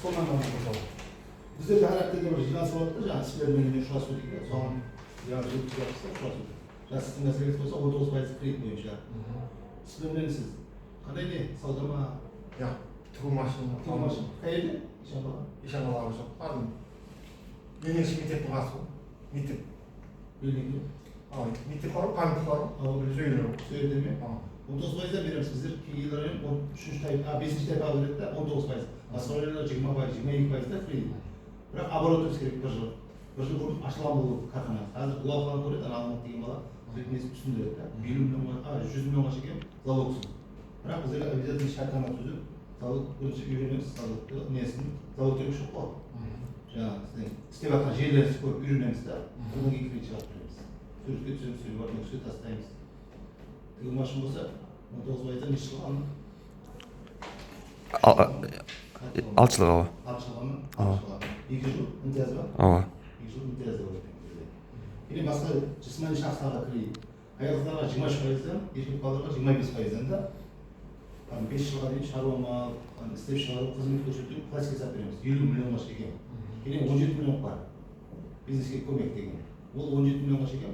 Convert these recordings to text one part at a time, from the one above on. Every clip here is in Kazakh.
сонан ғана мысалы бізде характерде бір жинас болады да жаңағы сіздермен ұшырасу дейді соған жаңағы жеткізіп жатырсыздар ұшырасу жаңағы сіздің мәселеңіз болса 19% кредит бойынша сіздермен сіз қандай не сауда ма тігу машина қай жерде ишанбала жоқ ленинский мектептің қасы ғой мектеп мектеп бар ғой памятник бар ғой сол жерде ме 19%-дан береміз біздер кей район 3-ші тайп 5-ші тайпаға береді да 19%, басқа райондар 20%, 22%-да кредит. Бірақ оборотымыз керек бір жыл бұрын ашылған бұл картаны. Қазір уақылан көреді, Алматы деген бала несін түсіндіреді да. 100 миллионға шекем залогсыз. Бірақ біздер обязательно шартнама түзіп, залог бірінші үйренеміз, залогты несін, залог керек жоқ қой. Жаңағы сіздің істеп жатқан жерлеріңіз көп үйренеміз да, одан кейін кредит шығарып береміз. Суретке түсеміз, суретке барып нүкте тастаймыз. Тігу машин болса 19%-дан неше жылған? 6 жылға ғой. 6 жылға ма? 2 жыл имтияз ба? 2 жыл имтияз болады. Или басқа жисмани шахсаға кредит. Аяқтарға 23%-дан, еркек балаларға 25%-дан да 5 жылға дейін шаруа мал, істеп шығару, қызмет көрсету классика сатып береміз. 50 миллионға шекем. Или 17 миллион бар. Бизнеске көмек деген. Ол 17 миллионға шекем.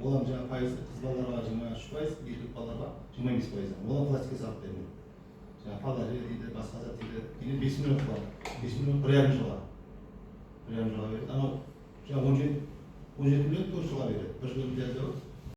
Олар жаңа пайызы қыз балаларға 23%, еркек балаларға 25%. Олар пластикке салып береді. Жаңа подари дейді, басқа зат дейді. Кейін 5 миллион бар. 5 миллион 1,5 жылға. 1,5 жылға береді. Анау жаңа 17 миллион 4 жылға береді. 1 жыл имтияз